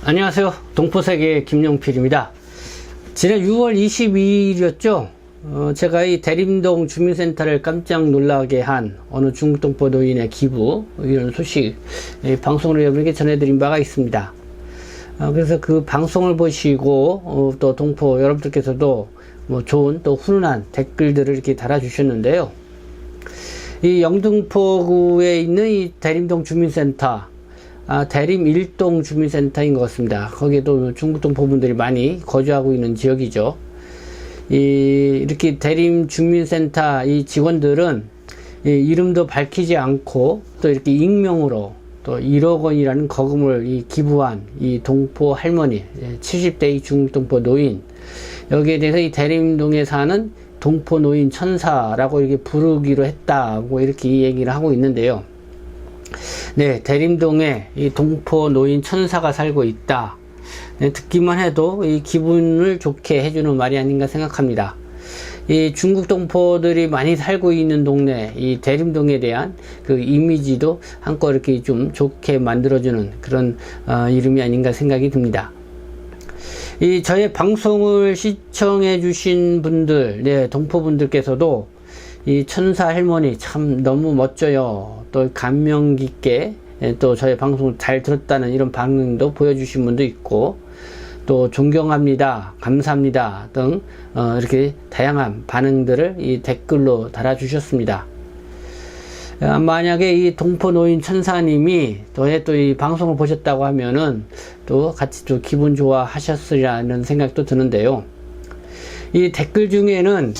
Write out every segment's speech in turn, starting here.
안녕하세요. 동포세계 김용필입니다. 지난 6월 22일이었죠. 제가 이 대림동 주민센터를 깜짝 놀라게 한 어느 중국동포 노인의 기부 이런 소식 방송으로 여러분에게 전해드린 바가 있습니다. 그래서 그 방송을 보시고 또 동포 여러분들께서도 뭐 좋은 또 훈훈한 댓글들을 이렇게 달아주셨는데요. 이 영등포구에 있는 이 대림동 주민센터, 대림 1동 주민센터인 것 같습니다. 거기에도 중국동포분들이 많이 거주하고 있는 지역이죠. 이렇게 대림 주민센터 이 직원들은 이름도 밝히지 않고 또 이렇게 익명으로 또 1억 원이라는 거금을 기부한 이 동포 할머니, 70대 이 중국동포 노인, 여기에 대해서 이 대림동에 사는 동포 노인 천사라고 이렇게 부르기로 했다고 이렇게 얘기를 하고 있는데요. 네, 대림동에 이 동포 노인 천사가 살고 있다. 네, 듣기만 해도 이 기분을 좋게 해주는 말이 아닌가 생각합니다. 이 중국 동포들이 많이 살고 있는 동네, 이 대림동에 대한 그 이미지도 한껏 이렇게 좀 좋게 만들어주는 그런 이름이 아닌가 생각이 듭니다. 저의 방송을 시청해 주신 분들, 네, 동포분들께서도 이 천사 할머니 참 너무 멋져요. 또 감명 깊게 또 저의 방송을 잘 들었다는 이런 반응도 보여주신 분도 있고, 또 존경합니다, 감사합니다 등 이렇게 다양한 반응들을 이 댓글로 달아주셨습니다. 만약에 이 동포 노인 천사님이 또 이 방송을 보셨다고 하면은 또 같이 또 기분 좋아 하셨으리라는 생각도 드는데요. 이 댓글 중에는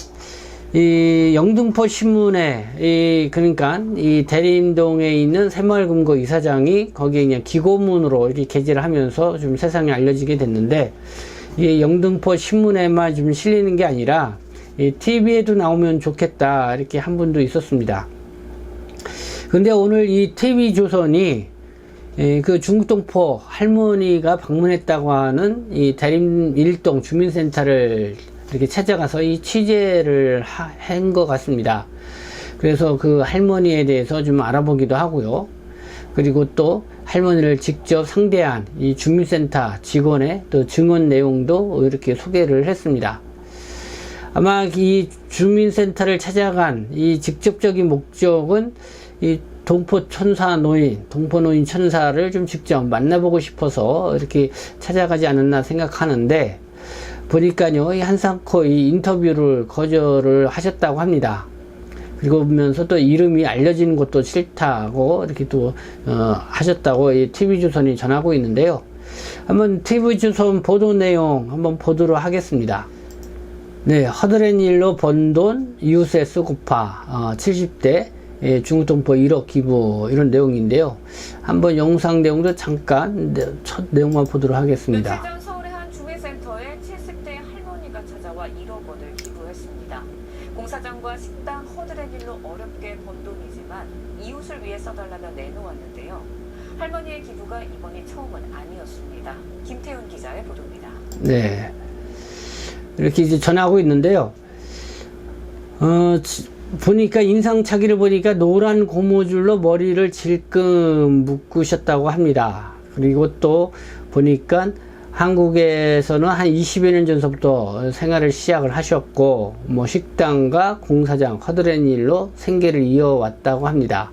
이 영등포 신문에 그러니까 이 대림동에 있는 새마을금고 이사장이 거기에 그냥 기고문으로 이렇게 게재를 하면서 좀 세상에 알려지게 됐는데, 이 영등포 신문에만 좀 실리는 게 아니라 이 TV에도 나오면 좋겠다 이렇게 한 분도 있었습니다. 근데 오늘 이 TV조선이 그 중국동포 할머니가 방문했다고 하는 이 대림 1동 주민센터를 이렇게 찾아가서 이 취재를 한 것 같습니다. 그래서 그 할머니에 대해서 좀 알아보기도 하고요. 그리고 또 할머니를 직접 상대한 이 주민센터 직원의 또 증언 내용도 이렇게 소개를 했습니다. 아마 이 주민센터를 찾아간 이 직접적인 목적은 이 동포 노인 천사를 좀 직접 만나보고 싶어서 이렇게 찾아가지 않았나 생각하는데, 보니까요, 이 한상코 이 인터뷰를 거절을 하셨다고 합니다. 그리고 보면서 또 이름이 알려지는 것도 싫다고 이렇게 또 하셨다고 이 TV조선이 전하고 있는데요. 한번 TV조선 보도 내용 한번 보도록 하겠습니다. 네, 허드렛 일로 번 돈 이웃에 쓰고파 70대 중국동포 1억 기부, 이런 내용인데요. 한번 영상 내용도 잠깐 첫 내용만 보도록 하겠습니다. 며칠 전 서울의 한 주민센터에 70대 할머니가 찾아와 1억 원을 기부했습니다. 공사장과 식당, 허드렛 일로 어렵게 번 돈이지만 이웃을 위해 써달라며 내놓았는데요. 할머니의 기부가 이번이 처음은 아니었습니다. 김태훈 기자의 보도입니다. 네, 이렇게 이제 전하고 있는데요. 보니까 인상착의를 보니까 노란 고무줄로 머리를 질끈 묶으셨다고 합니다. 그리고 또 보니까 한국에서는 한 20여 년 전서부터 생활을 시작을 하셨고, 뭐 식당과 공사장, 허드렛 일로 생계를 이어왔다고 합니다.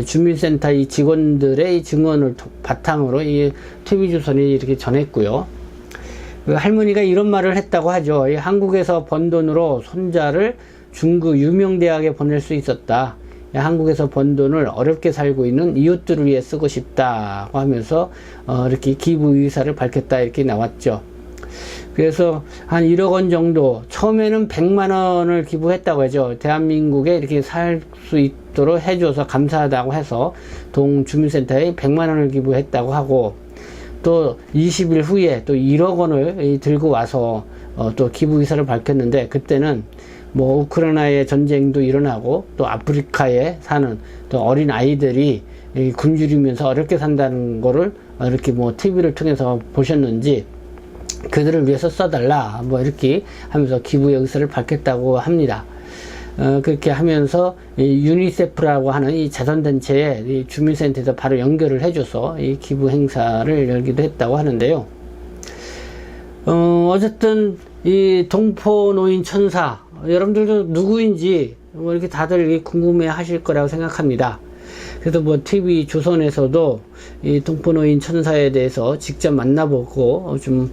주민센터 이 직원들의 이 증언을 바탕으로 이 TV조선이 이렇게 전했고요. 그 할머니가 이런 말을 했다고 하죠. 한국에서 번 돈으로 손자를 중국 유명대학에 보낼 수 있었다. 한국에서 번 돈을 어렵게 살고 있는 이웃들을 위해 쓰고 싶다고 하면서 이렇게 기부 의사를 밝혔다 이렇게 나왔죠. 그래서 한 1억 원 정도, 처음에는 100만 원을 기부했다고 하죠. 대한민국에 이렇게 살 수 있도록 해줘서 감사하다고 해서 동 주민센터에 100만 원을 기부했다고 하고, 또 20일 후에 또 1억 원을 들고 와서 또 기부 의사를 밝혔는데, 그때는 뭐 우크라이나의 전쟁도 일어나고 또 아프리카에 사는 또 어린 아이들이 굶주리면서 어렵게 산다는 거를 이렇게 뭐 TV를 통해서 보셨는지 그들을 위해서 써달라 뭐 이렇게 하면서 기부의 의사를 밝혔다고 합니다. 그렇게 하면서 이 유니세프라고 하는 이 자선단체에 이 주민센터에서 바로 연결을 해줘서 이 기부 행사를 열기도 했다고 하는데요. 어쨌든 이 동포노인 천사, 여러분들도 누구인지 뭐 이렇게 다들 궁금해 하실 거라고 생각합니다. 그래서 뭐 TV 조선에서도 이 동포노인 천사에 대해서 직접 만나보고 좀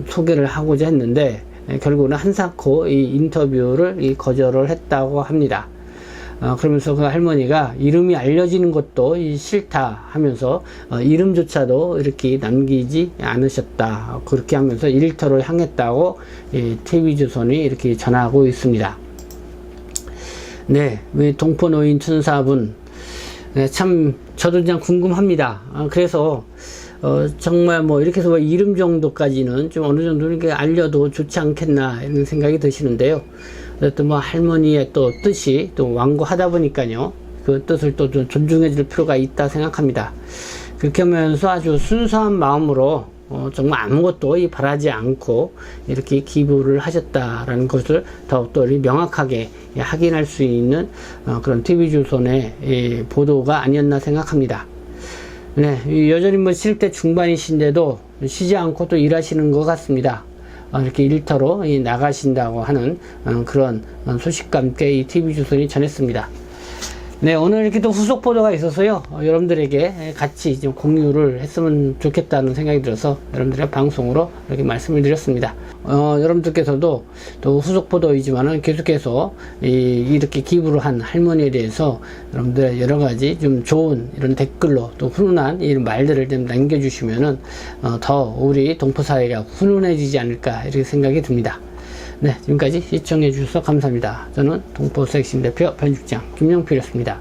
소개를 하고자 했는데, 결국은 한사코 이 인터뷰를 거절을 했다고 합니다. 그러면서 그 할머니가 이름이 알려지는 것도 싫다 하면서 이름조차도 이렇게 남기지 않으셨다, 그렇게 하면서 일터로 향했다고 TV조선이 이렇게 전하고 있습니다. 네, 동포노인 천사분, 네, 참 저도 그냥 궁금합니다. 그래서 정말 뭐 이렇게 해서 이름 정도까지는 좀 어느 정도 이렇게 알려도 좋지 않겠나 이런 생각이 드시는데요. 어쨌든 뭐 할머니의 또 뜻이 또 완고하다 보니까요, 그 뜻을 또 좀 존중해 줄 필요가 있다 생각합니다. 그렇게 하면서 아주 순수한 마음으로 정말 아무것도 바라지 않고 이렇게 기부를 하셨다라는 것을 더욱더 명확하게 확인할 수 있는 그런 TV조선의 보도가 아니었나 생각합니다. 네, 여전히 뭐 70대 중반이신데도 쉬지 않고 또 일하시는 것 같습니다. 이렇게 일터로 나가신다고 하는 그런 소식과 함께 이 TV조선이 전했습니다. 네, 오늘 이렇게 또 후속 보도가 있어서요, 여러분들에게 같이 좀 공유를 했으면 좋겠다는 생각이 들어서 여러분들의 방송으로 이렇게 말씀을 드렸습니다. 여러분들께서도 또 후속 보도이지만은 계속해서 이렇게 기부를 한 할머니에 대해서 여러분들 여러 가지 좀 좋은 이런 댓글로 또 훈훈한 이런 말들을 좀 남겨주시면은 더 우리 동포사회가 훈훈해지지 않을까 이렇게 생각이 듭니다. 네, 지금까지 시청해 주셔서 감사합니다. 저는 동포섹신 대표 편집장 김영필이었습니다.